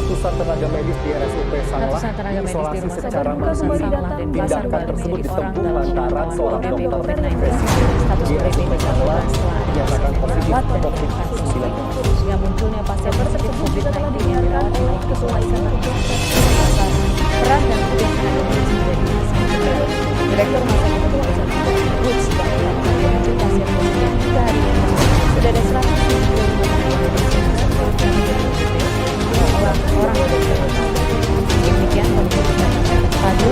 ratusan tenaga medis di RSUP Sanglah diisolasi secara mandiri. Tindakan tersebut ditempuh lantaran seorang dokter profesi di RSUP Sanglah dinyatakan positif COVID-19. Yang munculnya pasien positif COVID-19 yang dirawat di isolasi peran dan tugas tenaga medis menjadi masalah. Direktur Rumah Sakit Indonesia menyebut bahwa pasien positif 3 hari ini sudah ada 175 tenaga medis yang orang demikian pemerintah padu.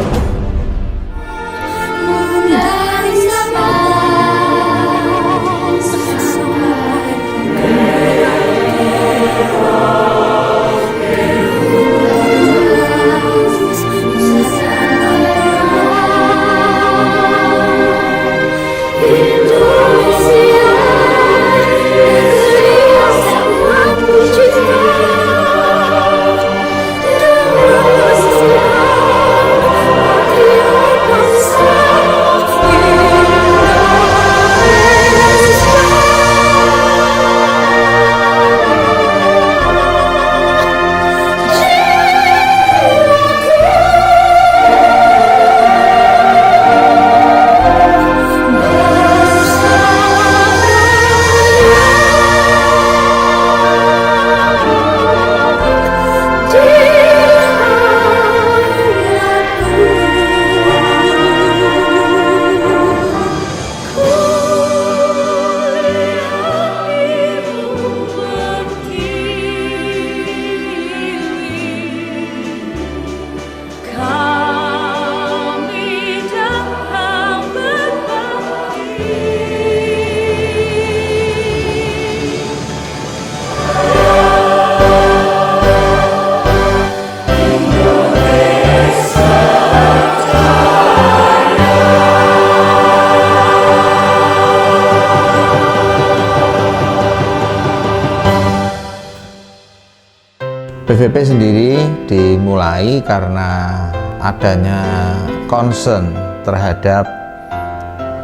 PVP sendiri dimulai karena adanya concern terhadap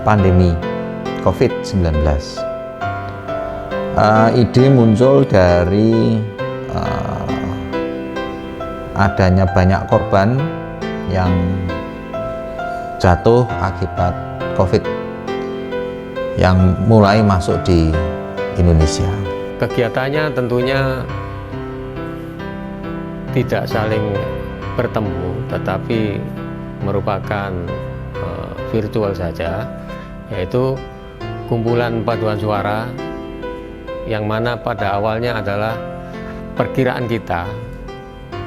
pandemi COVID-19. Ide muncul dari adanya banyak korban yang jatuh akibat COVID yang mulai masuk di Indonesia. Kegiatannya tentunya tidak saling bertemu, tetapi merupakan virtual saja, yaitu kumpulan paduan suara yang mana pada awalnya adalah perkiraan kita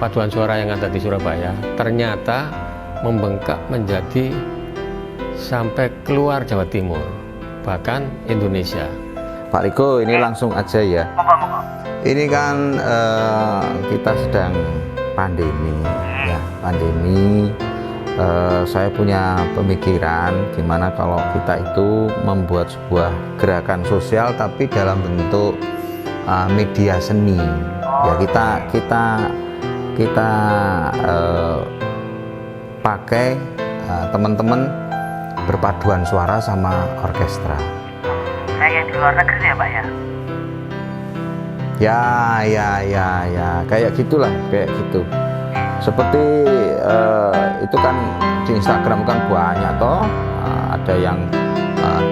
paduan suara yang ada di Surabaya ternyata membengkak menjadi sampai keluar Jawa Timur, bahkan Indonesia. Pak Riko, ini langsung aja ya. Ini kan kita sedang pandemi, ya pandemi. Saya punya pemikiran gimana kalau kita itu membuat sebuah gerakan sosial, tapi dalam bentuk media seni. Ya kita pakai teman-teman berpaduan suara sama orkestra. Kayak di luar negeri ya Pak ya? Ya, kayak gitulah, kayak gitu. Seperti itu kan di Instagram kan banyak toh, ada yang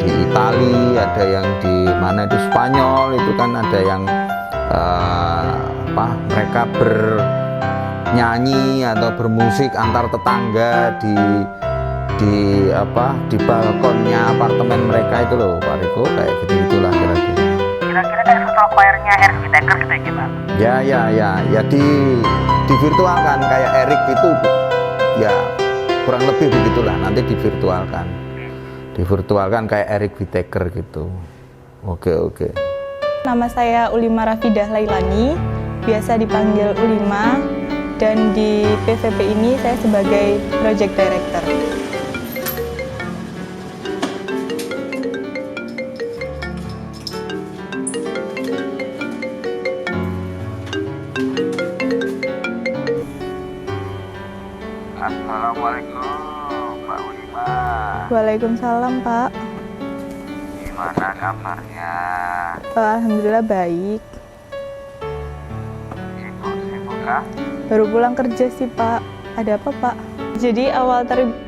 di Itali, ada yang di mana di Spanyol, itu kan ada yang mereka bernyanyi atau bermusik antar tetangga di balkonnya apartemen mereka itu loh, Pak Riko, kayak gitu-gitulah kira-kira. Kira-kira kayak virtual choir-nya Eric Whittaker gitu ya Pak? Ya di virtualkan kayak Eric itu, ya kurang lebih begitulah, nanti divirtualkan kayak Eric Whittaker gitu. Oke. Nama saya Ulima Rafidah Lailani, biasa dipanggil Ulima, dan di PVP ini saya sebagai Project Director. Assalamualaikum Pak Ulima. Waalaikumsalam Pak. Gimana kabarnya? Alhamdulillah baik. Sibuk mereka? Baru pulang kerja sih Pak. Ada apa Pak? Jadi awal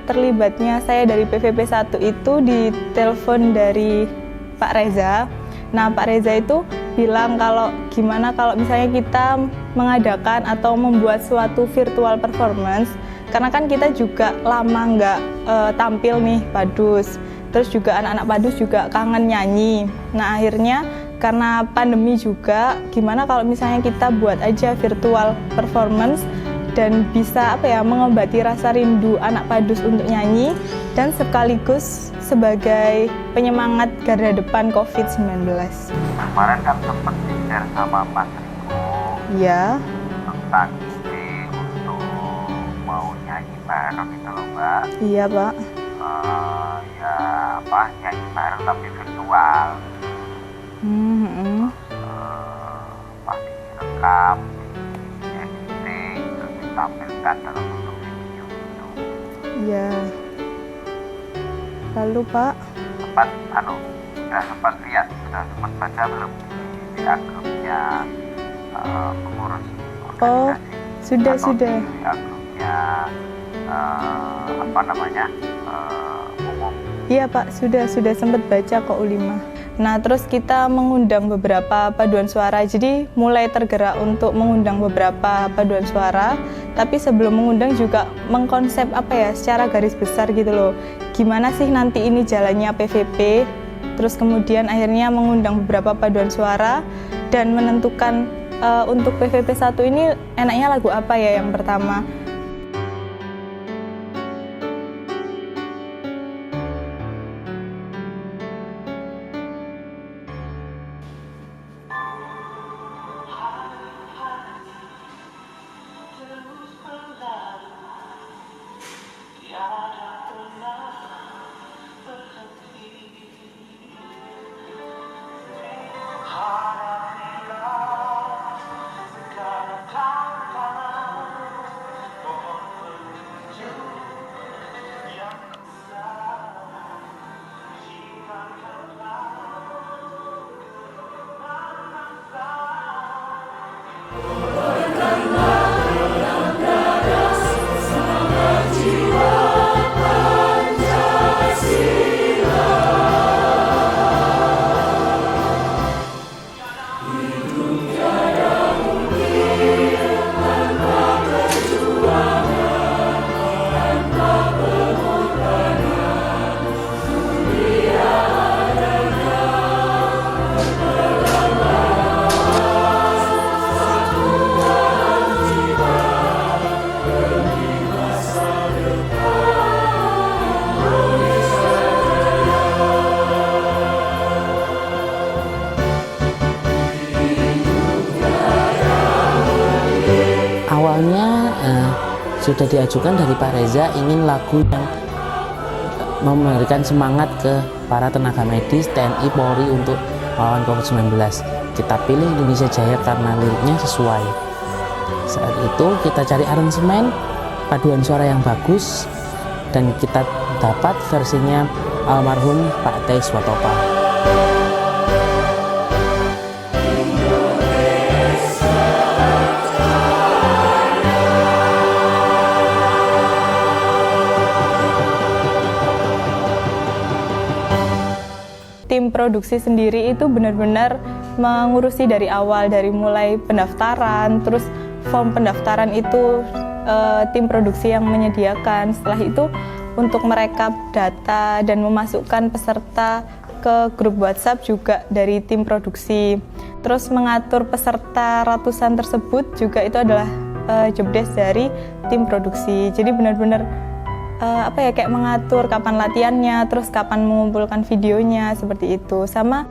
terlibatnya saya dari PVP 1 itu ditelepon dari Pak Reza. Nah Pak Reza itu bilang kalau gimana kalau misalnya kita mengadakan atau membuat suatu virtual performance, karena kan kita juga lama nggak tampil nih Padus, terus juga anak-anak Padus juga kangen nyanyi. Nah akhirnya karena pandemi juga, gimana kalau misalnya kita buat aja virtual performance dan bisa mengobati rasa rindu anak Padus untuk nyanyi dan sekaligus sebagai penyemangat garda depan COVID-19. Kemarin kan sempat di-share sama Mas Riko Iya. tentang ide untuk mau nyanyi bareng gitu loh Mbak. Iya Pak. Nyanyi bareng tapi virtual. Pas direkam, editing, terus ditampilkan dalam bentuk video gitu. Iya. Lalu Pak? Sudah sempat lihat, sudah sempat baca belum di grupnya pengurus organisasi? Sudah. Di grupnya umum. Iya Pak, sudah sempat baca kok U5. Nah terus kita mengundang beberapa paduan suara, jadi mulai tergerak untuk mengundang beberapa paduan suara, tapi sebelum mengundang juga mengkonsep secara garis besar gitu loh, gimana sih nanti ini jalannya PVP, terus kemudian akhirnya mengundang beberapa paduan suara dan menentukan untuk PVP 1 ini enaknya lagu apa ya yang pertama. Sudah diajukan dari Pak Reza ingin lagu yang memberikan semangat ke para tenaga medis, TNI, Polri untuk melawan COVID-19. Kita pilih Indonesia Jaya karena liriknya sesuai. Saat itu kita cari aransemen, paduan suara yang bagus, dan kita dapat versinya almarhum Pak T. Swatopa. Tim produksi sendiri itu benar-benar mengurusi dari awal, dari mulai pendaftaran, terus form pendaftaran itu tim produksi yang menyediakan. Setelah itu untuk merekap data dan memasukkan peserta ke grup WhatsApp juga dari tim produksi. Terus mengatur peserta ratusan tersebut juga itu adalah job desk dari tim produksi. Jadi benar-benar kayak mengatur kapan latihannya, terus kapan mengumpulkan videonya, seperti itu. Sama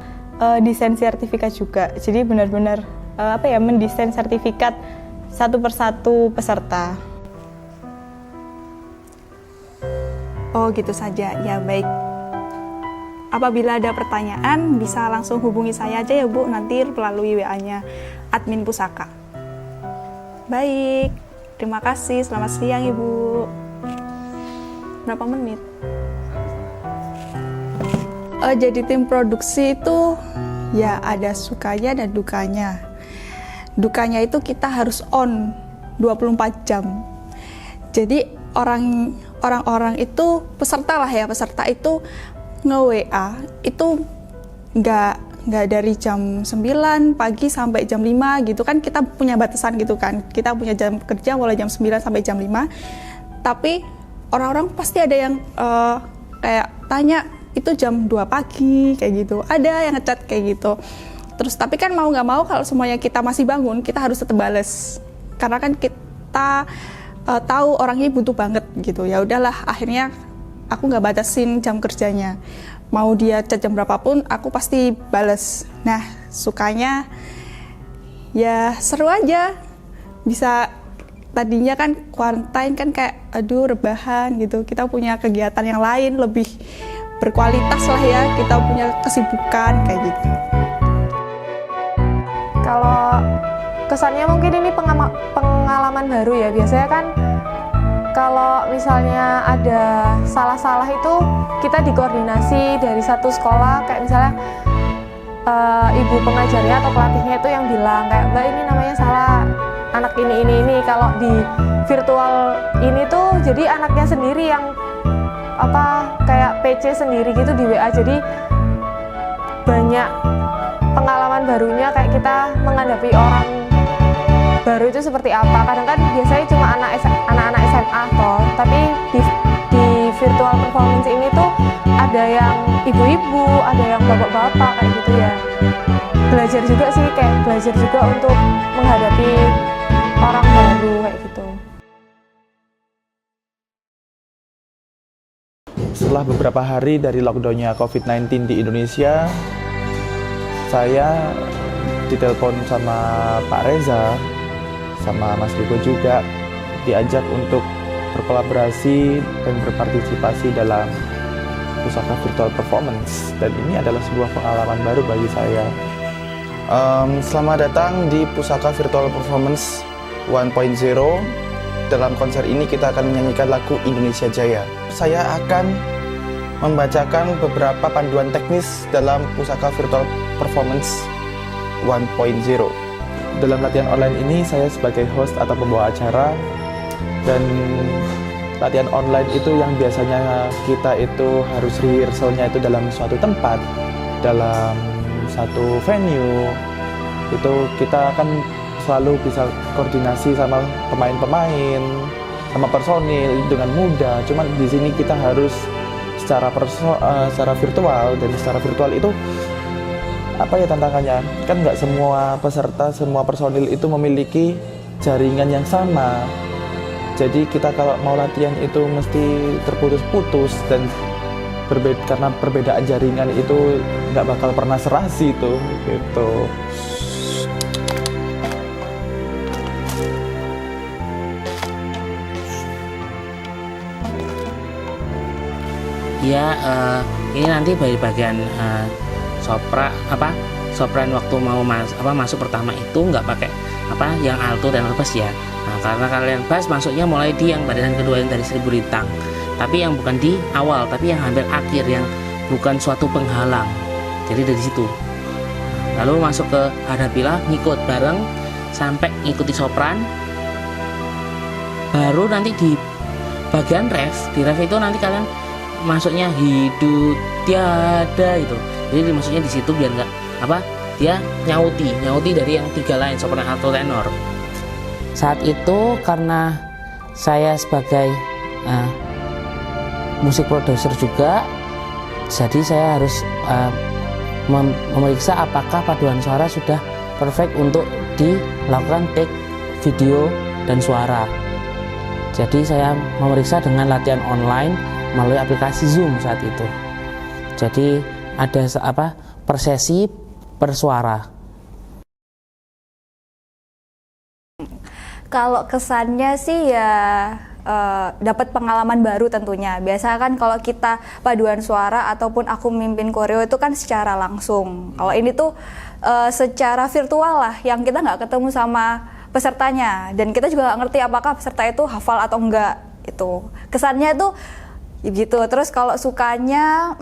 desain sertifikat juga. Jadi benar-benar mendesain sertifikat satu persatu peserta. Oh gitu saja, ya baik. Apabila ada pertanyaan bisa langsung hubungi saya aja ya Bu, nanti melalui WA-nya admin pusaka. Baik, terima kasih. Selamat siang Ibu. Berapa menit? Jadi tim produksi itu ya ada sukanya dan dukanya. Dukanya itu kita harus on 24 jam. Jadi orang-orang itu peserta itu nge-WA itu nggak dari jam 9 pagi sampai jam 5 gitu kan, kita punya batasan gitu kan, kita punya jam kerja mulai jam 9 sampai jam 5, tapi orang-orang pasti ada yang kayak tanya itu jam 2 pagi kayak gitu, ada yang ngechat kayak gitu. Terus tapi kan mau nggak mau kalau semuanya kita masih bangun, kita harus tetap bales karena kan kita tahu orangnya butuh banget gitu. Ya udahlah, akhirnya aku nggak batasin jam kerjanya, mau dia chat jam berapapun aku pasti bales. Nah sukanya ya seru aja, bisa tadinya kan quarantine kan kayak aduh rebahan gitu, kita punya kegiatan yang lain lebih berkualitas lah ya, kita punya kesibukan kayak gitu. Kalau kesannya mungkin ini pengalaman baru ya. Biasanya kan kalau misalnya ada salah-salah itu kita dikoordinasi dari satu sekolah, kayak misalnya ibu pengajarnya atau pelatihnya itu yang bilang kayak Mbak ini namanya salah, anak ini. Kalau di virtual ini tuh jadi anaknya sendiri yang kayak PC sendiri gitu di WA, jadi banyak pengalaman barunya, kayak kita menghadapi orang baru itu seperti apa. Kadang kan biasanya cuma anak-anak SMA toh, tapi di virtual performance ini tuh ada yang ibu-ibu, ada yang bapak-bapak kayak gitu ya. Belajar juga sih, kayak belajar juga untuk menghadapi orang baru kayak gitu. Setelah beberapa hari dari lockdownnya COVID-19 di Indonesia, saya ditelepon sama Pak Reza, sama Mas Riko juga, diajak untuk berkolaborasi dan berpartisipasi dalam Pusaka Virtual Performance. Dan ini adalah sebuah pengalaman baru bagi saya. Selamat datang di Pusaka Virtual Performance 1.0. Dalam konser ini kita akan menyanyikan lagu Indonesia Jaya. Saya akan membacakan beberapa panduan teknis dalam Pusaka Virtual Performance 1.0. Dalam latihan online ini saya sebagai host atau pembawa acara, dan latihan online itu yang biasanya kita itu harus rehearsalnya itu dalam suatu tempat, dalam satu venue, itu kita akan selalu bisa koordinasi sama pemain-pemain, sama personil dengan mudah. Cuman di sini kita harus secara virtual, dan secara virtual itu apa ya tantangannya? Kan nggak semua peserta, semua personil itu memiliki jaringan yang sama. Jadi kita kalau mau latihan itu mesti terputus-putus, dan karena perbedaan jaringan itu nggak bakal pernah serasi itu gitu. Ya, ini nanti dari bagian sopran waktu mau masuk pertama itu nggak pakai yang alto dan bass ya. Nah, karena kalian bass masuknya mulai di yang barisan kedua yang dari 1000 lintang, tapi yang bukan di awal, tapi yang hampir akhir, yang bukan suatu penghalang. Jadi dari situ. Lalu masuk ke hadapilah, ngikut bareng sampai ngikuti sopran. Baru nanti di bagian ref, di ref itu nanti kalian masuknya hidup tiada itu. Jadi masuknya di situ biar nggak dia nyauti dari yang 3 lain, sopran, alto, tenor. Saat itu karena saya sebagai musik produser juga, jadi saya harus memeriksa apakah paduan suara sudah perfect untuk dilakukan take video dan suara. Jadi saya memeriksa dengan latihan online melalui aplikasi Zoom saat itu. Jadi ada per sesi per suara. Kalau kesannya sih ya dapat pengalaman baru tentunya. Biasa kan kalau kita paduan suara ataupun aku mimpin koreo itu kan secara langsung. Kalau ini tuh secara virtual lah, yang kita nggak ketemu sama pesertanya, dan kita juga nggak ngerti apakah peserta itu hafal atau enggak. Itu kesannya tuh gitu. Terus kalau sukanya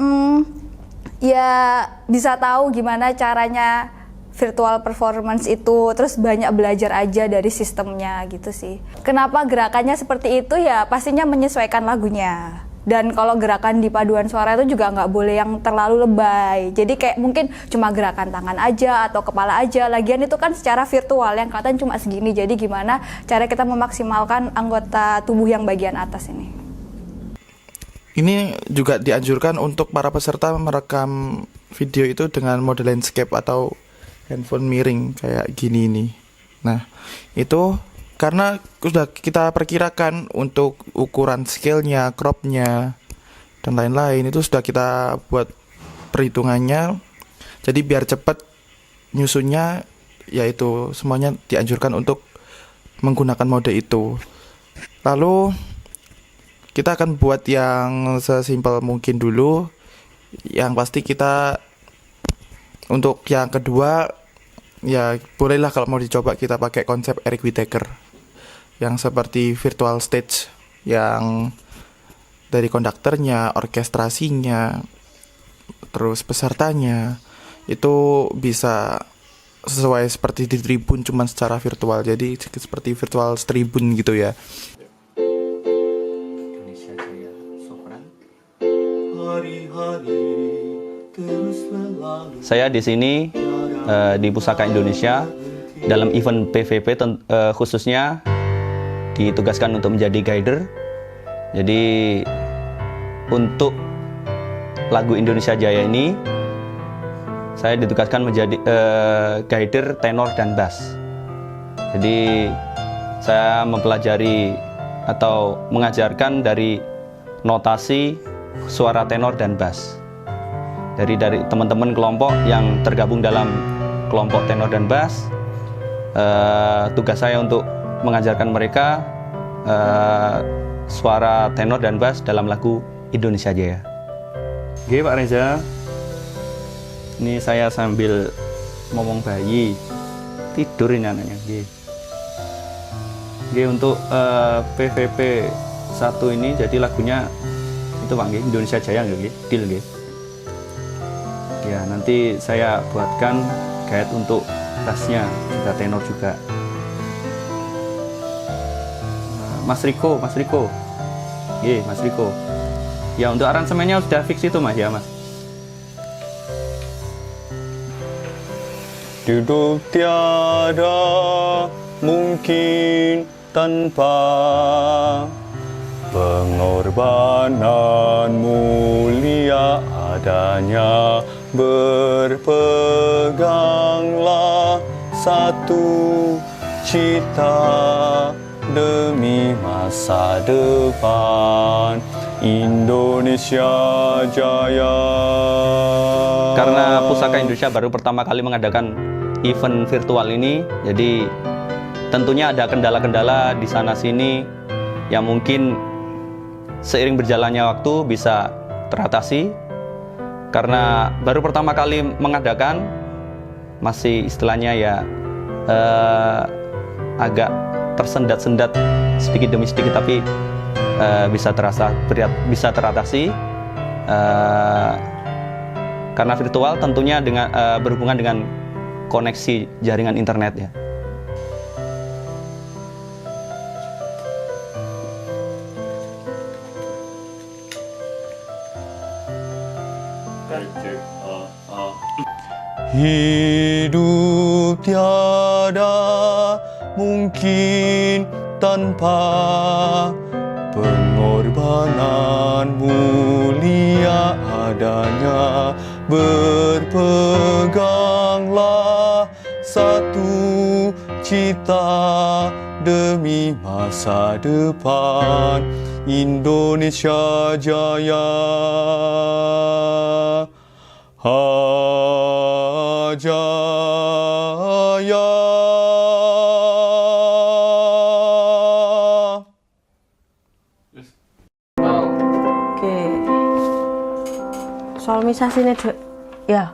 ya bisa tahu gimana caranya virtual performance itu, terus banyak belajar aja dari sistemnya gitu sih. Kenapa gerakannya seperti itu ya pastinya menyesuaikan lagunya. Dan kalau gerakan di paduan suara itu juga nggak boleh yang terlalu lebay. Jadi kayak mungkin cuma gerakan tangan aja atau kepala aja. Lagian itu kan secara virtual yang kelihatan cuma segini. Jadi gimana cara kita memaksimalkan anggota tubuh yang bagian atas ini. Ini juga dianjurkan untuk para peserta merekam video itu dengan mode landscape atau handphone miring kayak gini nih. Nah, itu karena sudah kita perkirakan untuk ukuran scale-nya, crop-nya, dan lain-lain itu sudah kita buat perhitungannya. Jadi biar cepat nyusunnya, yaitu semuanya dianjurkan untuk menggunakan mode itu. Lalu kita akan buat yang sesimpel mungkin dulu. Yang pasti kita untuk yang kedua, ya bolehlah kalau mau dicoba kita pakai konsep Eric Whittaker yang seperti virtual stage, yang dari konduktornya, orkestrasinya, terus pesertanya itu bisa sesuai seperti di tribun cuman secara virtual, jadi seperti virtual tribun gitu ya. Saya di sini di Pusaka Indonesia dalam event PVP khususnya ditugaskan untuk menjadi guider. Jadi untuk lagu Indonesia Jaya ini saya ditugaskan menjadi guider tenor dan bass. Jadi saya mempelajari atau mengajarkan dari notasi suara tenor dan bass dari teman-teman kelompok yang tergabung dalam kelompok tenor dan bass. Tugas saya untuk mengajarkan mereka suara tenor dan bass dalam lagu Indonesia Jaya. Oke Pak Reza, ini saya sambil ngomong bayi, tidur ini anaknya. Oke, untuk PVP 1 ini jadi lagunya itu Pak, Indonesia Jaya nggih, deal nggih. Ya, nanti saya buatkan guide untuk bassnya juga tenor juga. Mas Riko. Iya, Mas Riko. Ya, untuk aransemennya sudah fix itu, Mas, ya, Mas. Hidup tiada mungkin tanpa pengorbanan mulia adanya, berpeganglah satu cita demi masa depan Indonesia Jaya. Karena Pusaka Indonesia baru pertama kali mengadakan event virtual ini, jadi tentunya ada kendala-kendala di sana sini yang mungkin seiring berjalannya waktu bisa teratasi. Karena baru pertama kali mengadakan, masih istilahnya ya agak tersendat-sendat sedikit demi sedikit, tapi bisa teratasi karena virtual tentunya dengan berhubungan dengan koneksi jaringan internet ya. Hidup tiada mungkin tanpa pengorbanan mulia adanya, berpeganglah satu cita demi masa depan Indonesia Jaya. Jaya. Oke. Solmisasinya ya.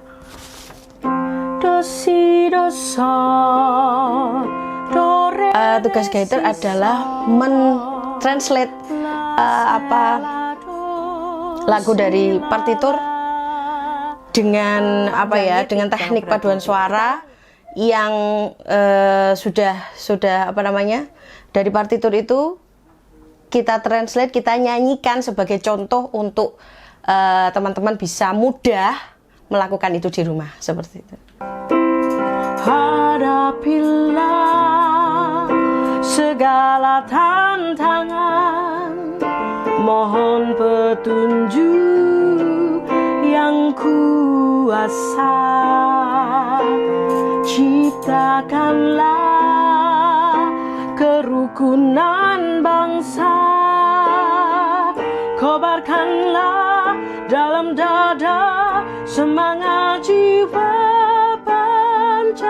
Do si do sol do re. Tugas guider adalah mentranslate lagu dari partitur dengan dengan teknik paduan suara yang sudah apa namanya, dari partitur itu kita translate, kita nyanyikan sebagai contoh untuk teman-teman bisa mudah melakukan itu di rumah, seperti itu. Hadapilah segala tantangan, mohon petunjuk yang kuasa, ciptakanlah kerukunan bangsa, kobarkanlah dalam dada semangat jiwa Pancasila.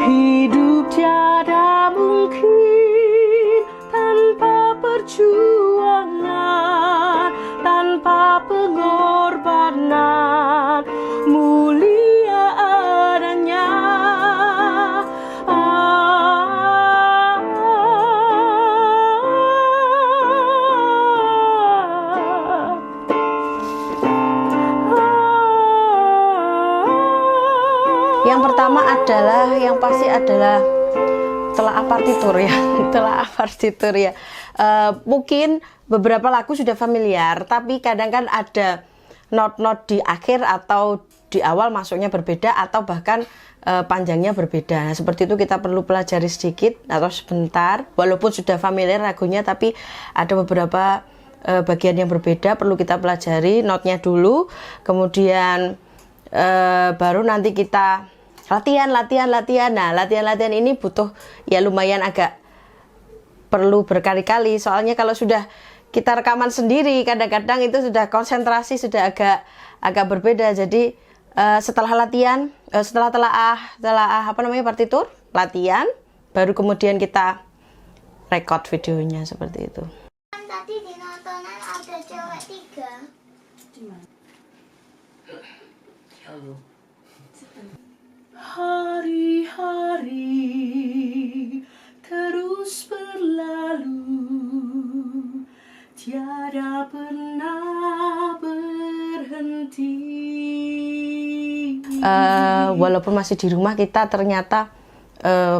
Hidup tiada mungkin tanpa perjuangan, tanpa pengorbanan, mulia adanya. Yang pertama adalah, yang pasti adalah telaah partitur ya, telaah partitur ya. Mungkin beberapa lagu sudah familiar, tapi kadang kan ada not-not di akhir atau di awal masuknya berbeda atau bahkan panjangnya berbeda. Nah, seperti itu kita perlu pelajari sedikit atau sebentar, walaupun sudah familiar lagunya, tapi ada beberapa bagian yang berbeda perlu kita pelajari notnya dulu, kemudian baru nanti kita latihan. Nah, latihan ini butuh ya lumayan agak perlu berkali-kali, soalnya kalau sudah kita rekaman sendiri kadang-kadang itu sudah konsentrasi sudah agak berbeda. Jadi setelah latihan, setelah telaah apa namanya partitur, latihan, baru kemudian kita record videonya seperti itu. Tadi di nontonan ada cewek 3. Hari-hari terus berlalu, tiada pernah berhenti. Walaupun masih di rumah, kita ternyata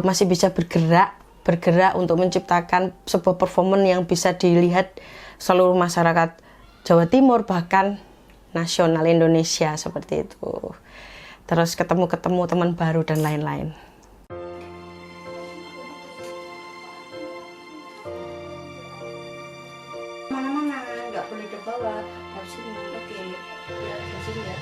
masih bisa bergerak untuk menciptakan sebuah performance yang bisa dilihat seluruh masyarakat Jawa Timur, bahkan nasional Indonesia, seperti itu. Terus ketemu teman baru dan lain-lain. Mana-mana nggak boleh ke bawah, harus ini. Oke, ya harus ini ya.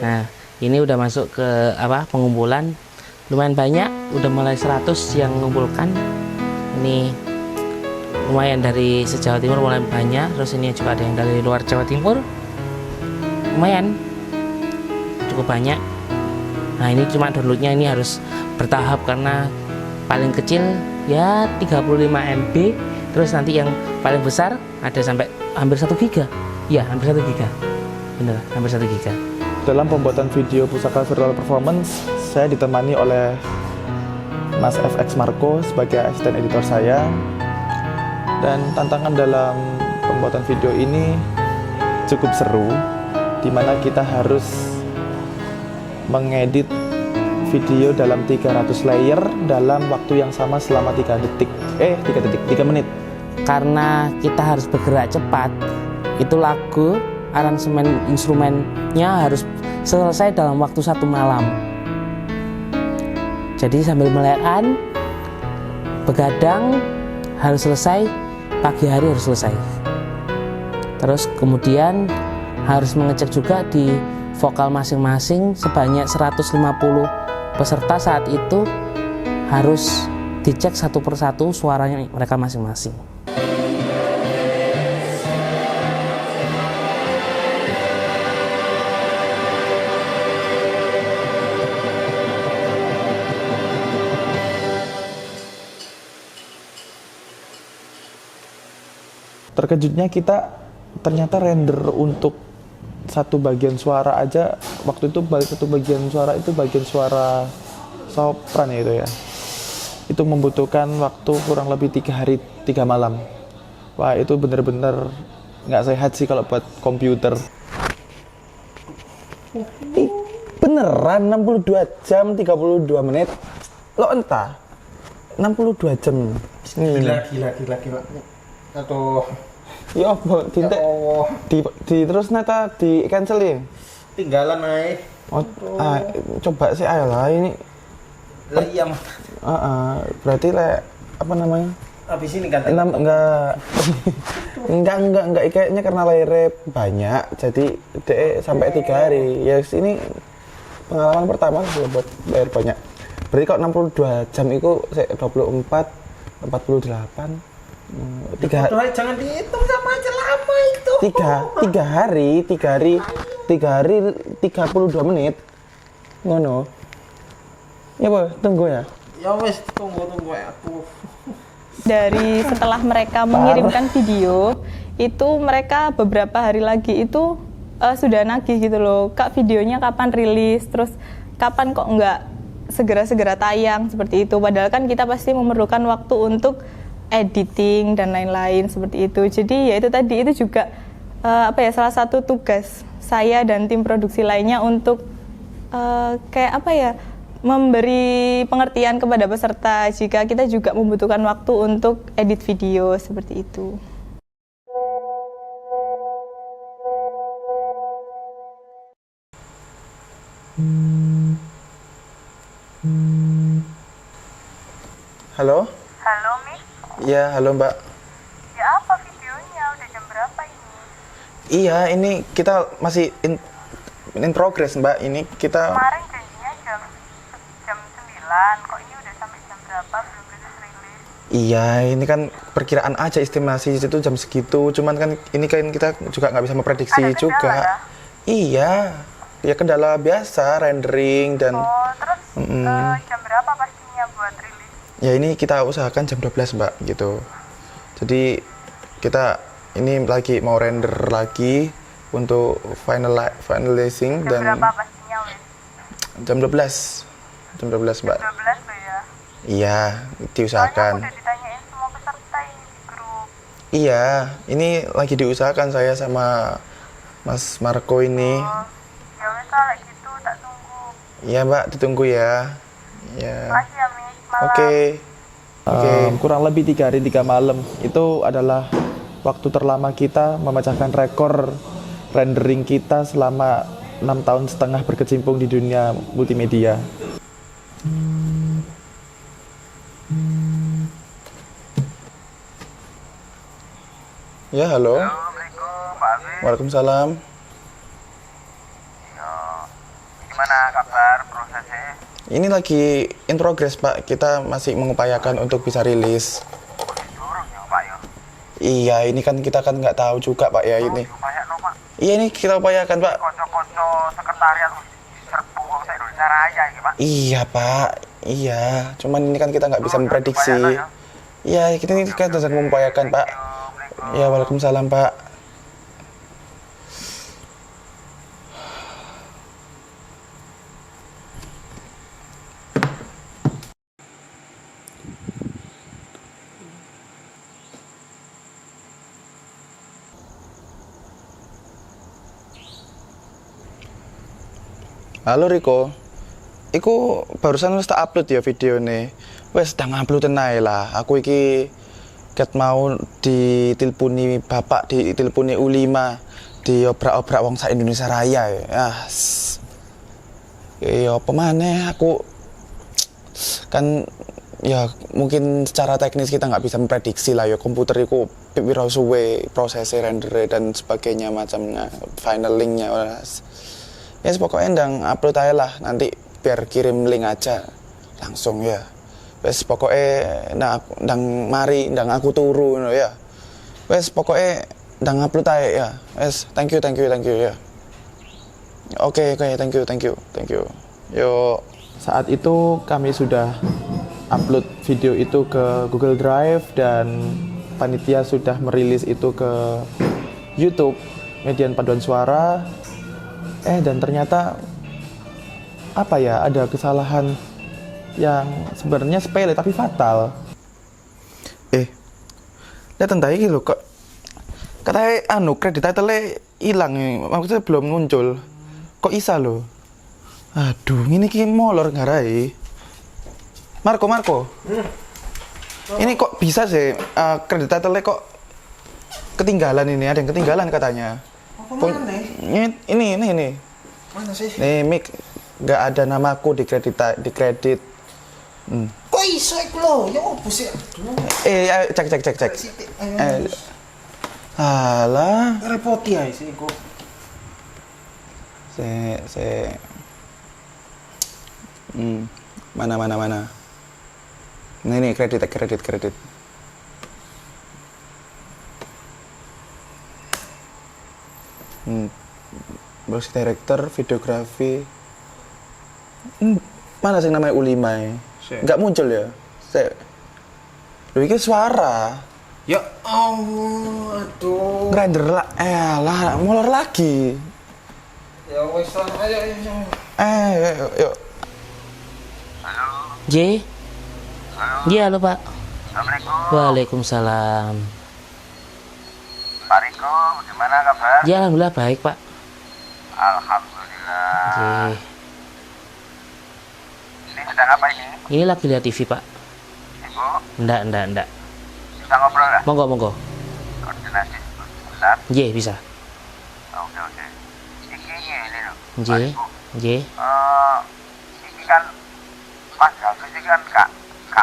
Nah, ini udah masuk ke pengumpulan. Lumayan banyak, udah mulai 100 yang mengumpulkan. Ini lumayan dari se-Jawa Timur mulai banyak. Terus ini juga ada yang dari luar Jawa Timur. Lumayan. Cukup banyak. Nah, ini cuma downloadnya ini harus bertahap karena paling kecil ya 35 MB. Terus nanti yang paling besar ada sampai hampir 1 giga. Ya, hampir 1 giga. Bener, hampir 1 giga. Dalam pembuatan video Pusaka Virtual Performance, saya ditemani oleh Mas FX Marco sebagai asisten editor saya. Dan tantangan dalam pembuatan video ini cukup seru, di mana kita harus mengedit video dalam 300 layer dalam waktu yang sama selama 3 menit. Karena kita harus bergerak cepat, itu lagu, aransemen instrumennya harus selesai dalam waktu 1 malam. Jadi sambil melekan, begadang harus selesai, pagi hari harus selesai. Terus kemudian harus mengecek juga di vokal masing-masing sebanyak 150 peserta saat itu harus dicek satu persatu suaranya mereka masing-masing. Terkejutnya kita ternyata render untuk satu bagian suara aja, waktu itu satu bagian suara itu bagian suara sopran ya itu ya. Itu membutuhkan waktu kurang lebih 3 hari 3 malam. Wah, itu bener-bener nggak sehat sih kalau buat komputer. Beneran 62 jam 32 menit. Lo entah 62 jam. Gila. Atau ya apa? Terus nata di cancelin. Tinggalan naik. Coba sih ayolah ini. Lah iya mah. Berarti apa namanya? Habis ini kan. Enggak kayaknya karena layarnya banyak jadi sampai 3 hari. Ya ini pengalaman pertama sih buat layar banyak. Berarti kalau 62 jam itu 24 48 jangan dihitung sama aja lama itu. 3 hari 32 menit. Ngono. Ya boh, tunggu ya. Ya wes, tunggu aku. Dari setelah mereka mengirimkan video, itu mereka beberapa hari lagi itu sudah nagih gitu loh. Kak, videonya kapan rilis? Terus kapan kok nggak segera-segera tayang seperti itu? Padahal kan kita pasti memerlukan waktu untuk editing dan lain-lain seperti itu. Jadi ya itu tadi itu juga salah satu tugas saya dan tim produksi lainnya untuk memberi pengertian kepada peserta jika kita juga membutuhkan waktu untuk edit video seperti itu. Halo? Halo, Miss. Ya, halo Mbak. Ya apa videonya? Udah jam berapa ini? Iya, ini kita masih in progress Mbak. Ini kita Kemarin janjinya jam 9. Kok ini udah sampai jam berapa? Belum rilis. Iya, ini kan perkiraan aja, estimasi itu jam segitu. Cuman kan ini kan kita juga nggak bisa memprediksi Ada kendala juga. Ya? Iya, ya kendala biasa, rendering dan. Terus jam berapa pastinya buat rilis? Ya ini kita usahakan jam 12 Mbak gitu. Jadi kita ini lagi mau render lagi untuk finalizing Jam dan. berapa pastinya wes? Jam 12. Jam 12 Mbak. Jam 12 tuh ya? Iya, diusahakan. Soalnya udah ditanyain semua peserta ini di grup. Iya, ini lagi diusahakan saya sama Mas Marco ini. Ya wes lah gitu, tak tunggu. Iya Mbak, ditunggu ya. Ya. Makasih ya, Miss. Malam. Oke. Kurang lebih 3 hari 3 malam. Itu adalah waktu terlama kita memecahkan rekor rendering kita selama 6,5 tahun berkecimpung di dunia multimedia. Ya, halo. Assalamualaikum, Pak Aziz. Waalaikumsalam. Ya, gimana kabar prosesnya? Ini lagi in progress Pak, kita masih mengupayakan untuk bisa rilis. Durung ya Pak ya? Iya, ini kan kita kan nggak tahu juga Pak ya ini. Upayakno Pak. Iya, ini kita upayakan Pak. Konco-konco sekretariat serbu kok saya Indonesia Raya ini Pak. Iya Pak, iya. Cuman ini kan kita nggak bisa memprediksi. Iya, kita ini kan sedang mengupayakan Pak. Ya, waalaikumsalam Pak. Halo Riko, iku barusan wis tak upload ya video nih. Wes tak upload ae lah. Aku iki ket mau diteleponi bapak, diteleponi U5, diobrak-obrak wong sak Indonesia Raya ya. Ya apa maneh aku kan ya mungkin secara teknis kita nggak bisa memprediksi lah ya komputer itu piro suwe prosesnya render dan sebagainya macamnya final linknya. Ya pokoknya ndang upload aja lah, nanti biar kirim link aja langsung ya. Wes pokoknya ndang aku turu ya. Wes pokoknya ndang upload aja ya. Wes thank you ya. Oke, thank you. Yo, saat itu kami sudah upload video itu ke Google Drive dan panitia sudah merilis itu ke YouTube Median Paduan Suara. Dan ternyata apa ya, ada kesalahan yang sebenarnya sepele tapi fatal. Lihat entah ini loh kok katanya kredit title-nya hilang, maksudnya belum muncul. Kok isa loh? Aduh, ini molor ngarai. Marco. Ini kok bisa sih kredit title-nya kok ketinggalan ini, ada yang ketinggalan katanya. Ini. Mana sih? Nih, Mik, nggak ada namaku di kredit. Kok iso iku lho? Ya opo sih? Cek. Alah, repoti ae sih iku. Mana. Nah, ini kredit. Music director, videografi. Mana sih namanya U5 ya? Nggak muncul ya? Lu ini suara. Ya Allah, aduh. Render lah, molor lagi. Ya wes lah, ayo. Yuk. Halo. J. Iya, halo Pak. Assalamualaikum. Waalaikumsalam. Pak Riko, gimana kabar? Ya, alhamdulillah baik Pak. Alhamdulillah. Ini sedang apa ini? Ini lagi lihat TV Pak. Ibu? Enggak. Bisa ngobrol nggak? Monggo. Koordinasi sebentar. J, bisa. Oke. Ini loh. J. Ini kan Mas Hafiz ini kan kak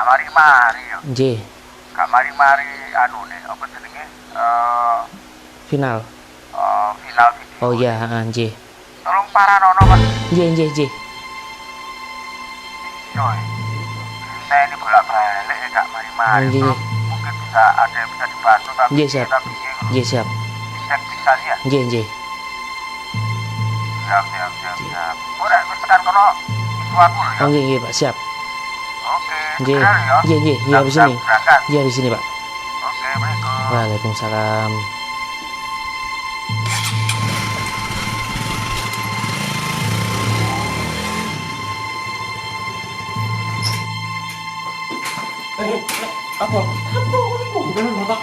mari-mari yo. J. Kak mari-mari nih, apa jenenge? Final. Final video. Oh iya, J. Tolong paranono Mas. J. Coy. Saya ini bolak-balik ya Kak mari-mari. J. Mungkin ada yang bisa dibantu tapi J siap. Bisa ya. J. Siap. Ora wis tekan kono itu aku lho ya. Nggih Pak, siap. Oke. J. Iya di sini. Iya di sini Pak. Oke, baik. Waalaikumsalam. Apa niku? Bener Bapak.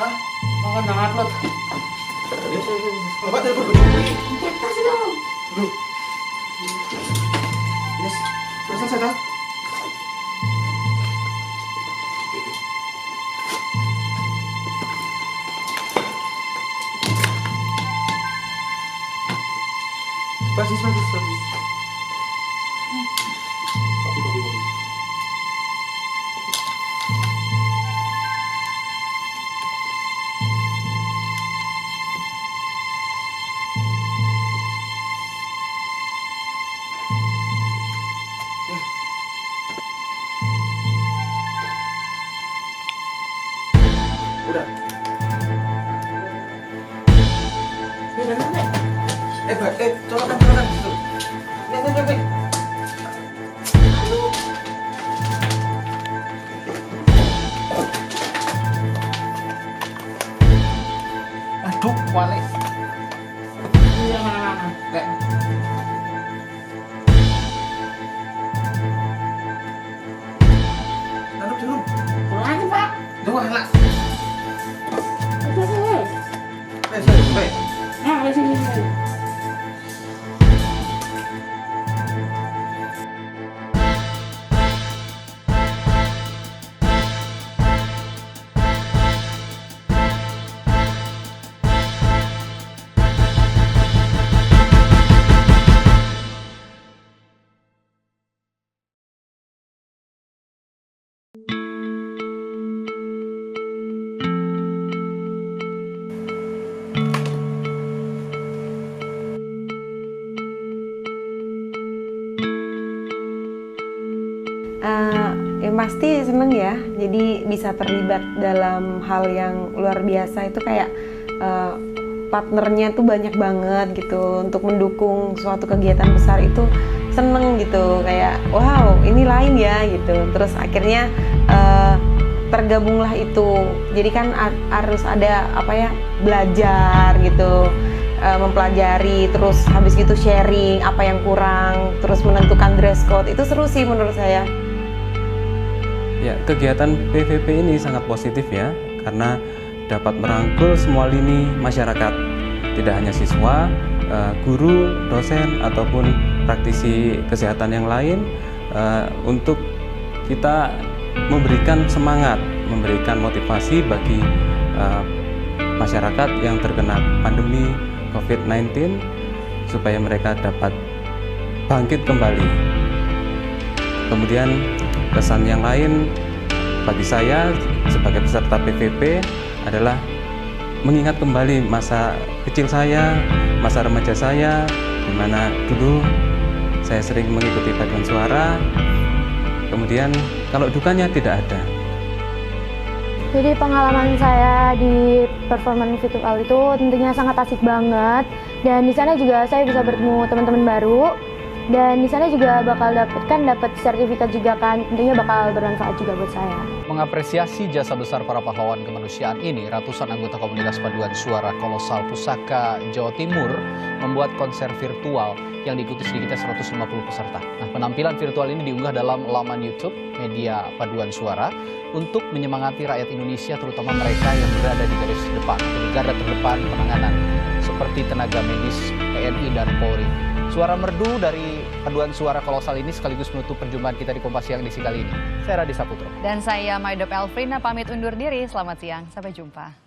Hah? Makan nang upload. Bapak telepon dulu. Cepat sih dong. Dulu. Yes. Terus selesai dah. Bagus. Kopi. Aduh, wale. Iya, mana-mana. Turun. Turun aja, Pak. Dua lah. Sampai. Nah, di sini. Yang pasti seneng ya, jadi bisa terlibat dalam hal yang luar biasa itu kayak partnernya tuh banyak banget gitu untuk mendukung suatu kegiatan besar itu seneng gitu, kayak wow ini lain ya gitu. Terus akhirnya tergabunglah itu, jadi kan harus ada apa ya, belajar gitu, mempelajari, terus habis gitu sharing apa yang kurang, terus menentukan dress code. Itu seru sih menurut saya. Ya, kegiatan PVP ini sangat positif ya, karena dapat merangkul semua lini masyarakat, tidak hanya siswa, guru, dosen, ataupun praktisi kesehatan yang lain, untuk kita memberikan semangat, memberikan motivasi bagi masyarakat yang terkena pandemi COVID-19 supaya mereka dapat bangkit kembali. Kemudian kesan yang lain bagi saya sebagai peserta PVP adalah mengingat kembali masa kecil saya, masa remaja saya, di mana dulu saya sering mengikuti paduan suara. Kemudian kalau dukanya tidak ada. Jadi pengalaman saya di performance virtual itu tentunya sangat asik banget, dan di sana juga saya bisa bertemu teman-teman baru, dan di sana juga bakal dapat sertifikat juga kan, tentunya bakal bermanfaat juga buat saya. Mengapresiasi jasa besar para pahlawan kemanusiaan ini, ratusan anggota komunitas paduan suara Kolosal Pusaka Jawa Timur membuat konser virtual yang diikuti sedikitnya 150 peserta. Nah, penampilan virtual ini diunggah dalam laman YouTube media paduan suara untuk menyemangati rakyat Indonesia, terutama mereka yang berada di garis depan, di garda terdepan penanganan, seperti tenaga medis, TNI, dan Polri. Suara merdu dari paduan suara Kolosal ini sekaligus menutup perjumpaan kita di Kompas Siang edisi kali ini. Saya Radhi Saputro. Dan saya Maidop Elfrina pamit undur diri. Selamat siang, sampai jumpa.